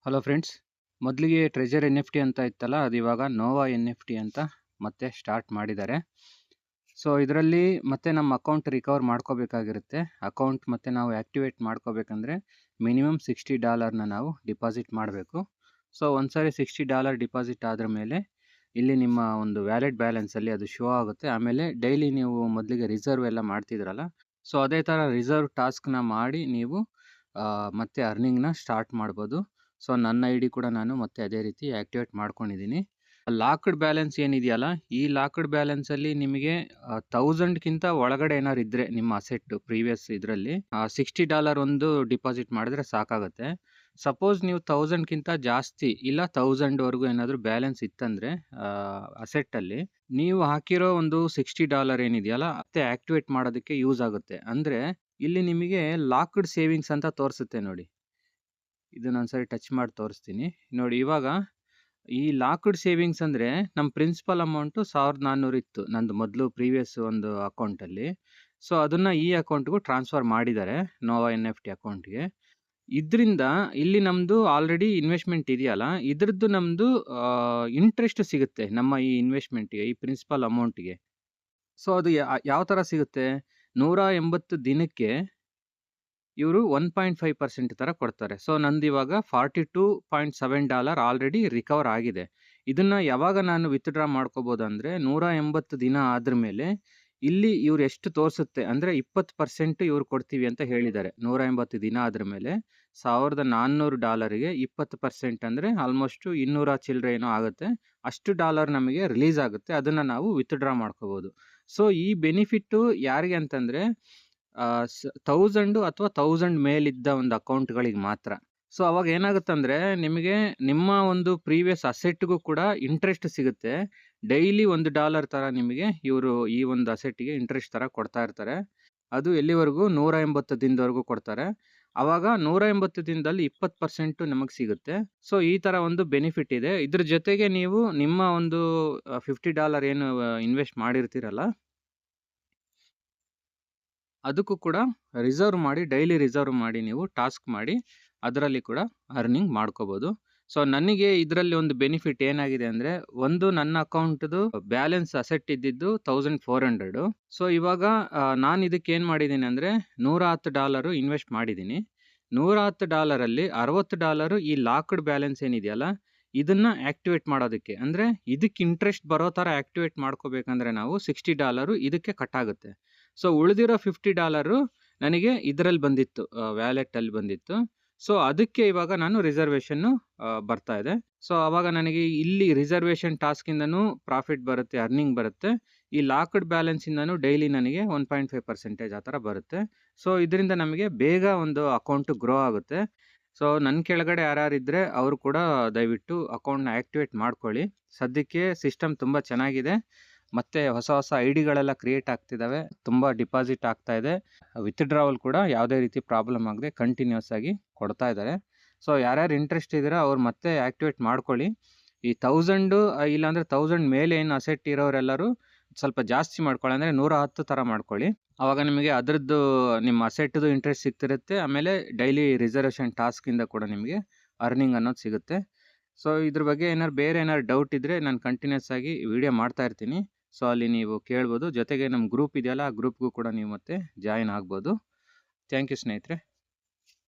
Hello friends. ಮೊದಲಿಗೆ treasure N F T ಅಂತ ಇತ್ತಲ್ಲ, ಅದು ಇವಾಗ ನೋವಾ ಎನ್ ಎಫ್ ಟಿ ಅಂತ ಮತ್ತೆ ಸ್ಟಾರ್ಟ್ ಮಾಡಿದ್ದಾರೆ. ಸೊ ಇದರಲ್ಲಿ ಮತ್ತೆ ನಮ್ಮ ಅಕೌಂಟ್ ರಿಕವರ್ ಮಾಡ್ಕೋಬೇಕಾಗಿರುತ್ತೆ. ಅಕೌಂಟ್ ಮತ್ತೆ ನಾವು ಆ್ಯಕ್ಟಿವೇಟ್ ಮಾಡ್ಕೋಬೇಕಂದ್ರೆ ಮಿನಿಮಮ್ $60ನ ನಾವು ಡಿಪಾಸಿಟ್ ಮಾಡಬೇಕು. ಸೊ ಒಂದ್ಸರಿ $60 ಡಿಪಾಸಿಟ್ ಆದ್ರ ಮೇಲೆ ಇಲ್ಲಿ ನಿಮ್ಮ ಒಂದು ವ್ಯಾಲೆಟ್ ಬ್ಯಾಲೆನ್ಸಲ್ಲಿ ಅದು ಶೋ ಆಗುತ್ತೆ. ಆಮೇಲೆ ಡೈಲಿ ನೀವು ಮೊದಲಿಗೆ ರಿಸರ್ವ್ ಎಲ್ಲ ಮಾಡ್ತಿದ್ರಲ್ಲ, ಸೊ ಅದೇ ಥರ ರಿಸರ್ವ್ ಟಾಸ್ಕ್ನ ಮಾಡಿ ನೀವು ಮತ್ತೆ ಅರ್ನಿಂಗ್ನ ಸ್ಟಾರ್ಟ್ ಮಾಡ್ಬೋದು. ಸೊ ನನ್ನ ಐ ಡಿ ಕೂಡ ನಾನು ಮತ್ತೆ ಅದೇ ರೀತಿ ಆ್ಯಕ್ಟಿವೇಟ್ ಮಾಡ್ಕೊಂಡಿದ್ದೀನಿ. ಲಾಕ್ಡ್ ಬ್ಯಾಲೆನ್ಸ್ ಏನಿದೆಯಲ್ಲ, ಈ ಲಾಕ್ಡ್ ಬ್ಯಾಲೆನ್ಸಲ್ಲಿ ನಿಮಗೆ 1000ಕ್ಕಿಂತ ಒಳಗಡೆ ಏನಾದ್ರು ಇದ್ದರೆ ನಿಮ್ಮ ಅಸೆಟ್ ಪ್ರೀವಿಯಸ್ ಇದರಲ್ಲಿ $60 ಒಂದು ಡಿಪಾಸಿಟ್ ಮಾಡಿದ್ರೆ ಸಾಕಾಗುತ್ತೆ. ಸಪೋಸ್ ನೀವು 1000ಕ್ಕಿಂತ ಜಾಸ್ತಿ ಇಲ್ಲ 1000ವರೆಗೂ ಏನಾದರೂ ಬ್ಯಾಲೆನ್ಸ್ ಇತ್ತಂದರೆ ಅಸೆಟ್ಟಲ್ಲಿ, ನೀವು ಹಾಕಿರೋ ಒಂದು $60 ಏನಿದೆಯಲ್ಲ ಮತ್ತೆ ಆ್ಯಕ್ಟಿವೇಟ್ ಮಾಡೋದಕ್ಕೆ ಯೂಸ್ ಆಗುತ್ತೆ. ಅಂದರೆ ಇಲ್ಲಿ ನಿಮಗೆ ಲಾಕ್ಡ್ ಸೇವಿಂಗ್ಸ್ ಅಂತ ತೋರಿಸುತ್ತೆ ನೋಡಿ. ಇದನ್ನ ಒಂದ್ಸರಿ ಟಚ್ ಮಾಡಿ ತೋರಿಸ್ತೀನಿ ನೋಡಿ. ಇವಾಗ ಈ ಲಾಕ್ಡ್ ಸೇವಿಂಗ್ಸ್ ಅಂದರೆ ನಮ್ಮ ಪ್ರಿನ್ಸಿಪಲ್ ಅಮೌಂಟು 1400 ಇತ್ತು ನಂದು ಮೊದಲು ಪ್ರೀವಿಯಸ್ ಒಂದು ಅಕೌಂಟಲ್ಲಿ. ಸೊ ಅದನ್ನು ಈ ಅಕೌಂಟ್ಗೂ ಟ್ರಾನ್ಸ್ಫರ್ ಮಾಡಿದ್ದಾರೆ, ನೋವಾ ಎನ್ ಎಫ್ ಟಿ ಅಕೌಂಟ್ಗೆ. ಇದರಿಂದ ಇಲ್ಲಿ ನಮ್ಮದು ಆಲ್ರೆಡಿ ಇನ್ವೆಸ್ಟ್ಮೆಂಟ್ ಇದೆಯಲ್ಲ, ಇದ್ರದ್ದು ನಮ್ಮದು ಇಂಟ್ರೆಸ್ಟ್ ಸಿಗುತ್ತೆ ನಮ್ಮ ಈ ಇನ್ವೆಸ್ಟ್ಮೆಂಟ್ಗೆ, ಈ ಪ್ರಿನ್ಸಿಪಲ್ ಅಮೌಂಟ್ಗೆ. ಸೊ ಅದು ಯಾವ ಥರ ಸಿಗುತ್ತೆ, 180 ದಿನಕ್ಕೆ ಇವರು 1.5% ಥರ ಕೊಡ್ತಾರೆ. ಸೊ ನಂದು ಇವಾಗ $42.7 ಆಲ್ರೆಡಿ ರಿಕವರ್ ಆಗಿದೆ. ಇದನ್ನು ಯಾವಾಗ ನಾನು ವಿತ್ಡ್ರಾ ಮಾಡ್ಕೋಬೋದು ಅಂದರೆ 180 ದಿನ ಆದ್ರ ಮೇಲೆ ಇಲ್ಲಿ ಇವ್ರು ಎಷ್ಟು ತೋರಿಸುತ್ತೆ ಅಂದರೆ 20% ಇವ್ರು ಕೊಡ್ತೀವಿ ಅಂತ ಹೇಳಿದ್ದಾರೆ. 180 ದಿನ ಆದ್ರ ಮೇಲೆ $1400ಗೆ 20% ಅಂದರೆ ಆಲ್ಮೋಸ್ಟ್ 200 ಚಿಲ್ಲರೆ ಏನೋ ಆಗುತ್ತೆ. ಅಷ್ಟು ಡಾಲರ್ ನಮಗೆ ರಿಲೀಸ್ ಆಗುತ್ತೆ, ಅದನ್ನು ನಾವು ವಿತ್ಡ್ರಾ ಮಾಡ್ಕೋಬೋದು. ಸೊ ಈ ಬೆನಿಫಿಟ್ಟು ಯಾರಿಗೆ ಅಂತಂದರೆ 1000 ಅಥವಾ 1000 ಮೇಲಿದ್ದ ಒಂದು ಅಕೌಂಟ್ಗಳಿಗೆ ಮಾತ್ರ. ಸೊ ಅವಾಗ ಏನಾಗುತ್ತೆ ಅಂದರೆ ನಿಮಗೆ ನಿಮ್ಮ ಒಂದು ಪ್ರೀವಿಯಸ್ ಅಸೆಟ್ಗೂ ಕೂಡ ಇಂಟ್ರೆಸ್ಟ್ ಸಿಗುತ್ತೆ. ಡೈಲಿ $1 ಥರ ನಿಮಗೆ ಇವರು ಈ ಒಂದು ಅಸೆಟ್ಗೆ ಇಂಟ್ರೆಸ್ಟ್ ಥರ ಕೊಡ್ತಾ ಇರ್ತಾರೆ. ಅದು ಎಲ್ಲಿವರೆಗೂ 180 ದಿನದವರೆಗೂ ಕೊಡ್ತಾರೆ. ಆವಾಗ 180 ದಿನದಲ್ಲಿ 20% ನಮಗೆ ಸಿಗುತ್ತೆ. ಸೊ ಈ ಥರ ಒಂದು ಬೆನಿಫಿಟ್ ಇದೆ. ಇದ್ರ ಜೊತೆಗೆ ನೀವು ನಿಮ್ಮ ಒಂದು $50 ಏನು ಇನ್ವೆಸ್ಟ್ ಮಾಡಿರ್ತೀರಲ್ಲ, ಅದಕ್ಕೂ ಕೂಡ ರಿಸರ್ವ್ ಮಾಡಿ, ಡೈಲಿ ರಿಸರ್ವ್ ಮಾಡಿ ನೀವು ಟಾಸ್ಕ್ ಮಾಡಿ ಅದರಲ್ಲಿ ಕೂಡ ಅರ್ನಿಂಗ್ ಮಾಡ್ಕೋಬೋದು. ಸೊ ನನಗೆ ಇದರಲ್ಲಿ ಒಂದು ಬೆನಿಫಿಟ್ ಏನಾಗಿದೆ ಅಂದರೆ, ಒಂದು ನನ್ನ ಅಕೌಂಟ್ದು ಬ್ಯಾಲೆನ್ಸ್ ಅಸೆಟ್ ಇದ್ದಿದ್ದು $1400. ಸೊ ಇವಾಗ ನಾನು ಇದಕ್ಕೆ ಏನು ಮಾಡಿದ್ದೀನಿ ಅಂದರೆ $110 ಇನ್ವೆಸ್ಟ್ ಮಾಡಿದ್ದೀನಿ. $110ಅಲ್ಲಿ $60 ಈ ಲಾಕ್ಡ್ ಬ್ಯಾಲೆನ್ಸ್ ಏನಿದೆಯಲ್ಲ ಇದನ್ನು ಆ್ಯಕ್ಟಿವೇಟ್ ಮಾಡೋದಕ್ಕೆ, ಅಂದರೆ ಇದಕ್ಕೆ ಇಂಟ್ರೆಸ್ಟ್ ಬರೋ ಥರ ಆ್ಯಕ್ಟಿವೇಟ್ ಮಾಡ್ಕೋಬೇಕಂದ್ರೆ ನಾವು $60 ಇದಕ್ಕೆ ಕಟ್ ಆಗುತ್ತೆ. ಸೊ ಉಳಿದಿರೋ $50 ನನಗೆ ಇದರಲ್ಲಿ ಬಂದಿತ್ತು, ವ್ಯಾಲೆಟಲ್ಲಿ ಬಂದಿತ್ತು. ಸೊ ಅದಕ್ಕೆ ಇವಾಗ ನಾನು ರಿಸರ್ವೇಷನ್ನು ಬರ್ತಾ ಇದೆ. ಸೊ ಆವಾಗ ನನಗೆ ಇಲ್ಲಿ ರಿಸರ್ವೇಷನ್ ಟಾಸ್ಕಿಂದನೂ ಪ್ರಾಫಿಟ್ ಬರುತ್ತೆ, ಅರ್ನಿಂಗ್ ಬರುತ್ತೆ. ಈ ಲಾಕ್ಡ್ ಬ್ಯಾಲೆನ್ಸಿಂದನೂ ಡೈಲಿ ನನಗೆ 1.5% ಆ ಥರ ಬರುತ್ತೆ. ಸೊ ಇದರಿಂದ ನಮಗೆ ಬೇಗ ಒಂದು ಅಕೌಂಟು ಗ್ರೋ ಆಗುತ್ತೆ. ಸೊ ನನ್ನ ಕೆಳಗಡೆ ಯಾರ್ಯಾರಿದ್ದರೆ ಅವರು ಕೂಡ ದಯವಿಟ್ಟು ಅಕೌಂಟ್ನ ಆ್ಯಕ್ಟಿವೇಟ್ ಮಾಡ್ಕೊಳ್ಳಿ. ಸದ್ಯಕ್ಕೆ ಸಿಸ್ಟಮ್ ತುಂಬ ಚೆನ್ನಾಗಿದೆ, ಮತ್ತು ಹೊಸ ಹೊಸ ಐ ಡಿಗಳೆಲ್ಲ ಕ್ರಿಯೇಟ್ ಆಗ್ತಿದ್ದಾವೆ, ತುಂಬ ಡಿಪಾಸಿಟ್ ಆಗ್ತಾ ಇದೆ. ವಿತ್ಡ್ರಾವಲ್ ಕೂಡ ಯಾವುದೇ ರೀತಿ ಪ್ರಾಬ್ಲಮ್ ಆಗದೆ ಕಂಟಿನ್ಯೂಸ್ ಆಗಿ ಕೊಡ್ತಾ ಇದ್ದಾರೆ. ಸೊ ಯಾರ್ಯಾರು ಇಂಟ್ರೆಸ್ಟ್ ಇದ್ದೀರಾ ಅವ್ರು ಮತ್ತೆ ಆ್ಯಕ್ಟಿವೇಟ್ ಮಾಡ್ಕೊಳ್ಳಿ. ಈ 1000 ಇಲ್ಲಾಂದರೆ 1000 ಮೇಲೆ ಏನು ಅಸೆಟ್ ಇರೋರೆಲ್ಲರೂ ಸ್ವಲ್ಪ ಜಾಸ್ತಿ ಮಾಡ್ಕೊಳ್ಳಿ, ಅಂದರೆ 110 ಥರ ಮಾಡ್ಕೊಳ್ಳಿ. ಆವಾಗ ನಿಮಗೆ ಅದರದ್ದು ನಿಮ್ಮ ಅಸೆಟ್ದು ಇಂಟ್ರೆಸ್ಟ್ ಸಿಗ್ತಿರುತ್ತೆ. ಆಮೇಲೆ ಡೈಲಿ ರಿಸರ್ವೇಷನ್ ಟಾಸ್ಕಿಂದ ಕೂಡ ನಿಮಗೆ ಅರ್ನಿಂಗ್ ಅನ್ನೋದು ಸಿಗುತ್ತೆ. ಸೊ ಇದ್ರ ಬಗ್ಗೆ ಬೇರೆ ಏನಾದ್ರು ಡೌಟ್ ಇದ್ದರೆ ನಾನು ಕಂಟಿನ್ಯೂಸ್ ಆಗಿ ವಿಡಿಯೋ ಮಾಡ್ತಾ ಇರ್ತೀನಿ. ಸೊ ಅಲ್ಲಿ ನೀವು ಕೇಳ್ಬೋದು. ಜೊತೆಗೆ ನಮ್ಮ ಗ್ರೂಪ್ ಇದೆಯಲ್ಲ, ಆ ಗ್ರೂಪ್ಗೂ ಕೂಡ ನೀವು ಮತ್ತೆ ಜಾಯಿನ್ ಆಗ್ಬೋದು. ಥ್ಯಾಂಕ್ ಯು ಸ್ನೇಹಿತರೆ.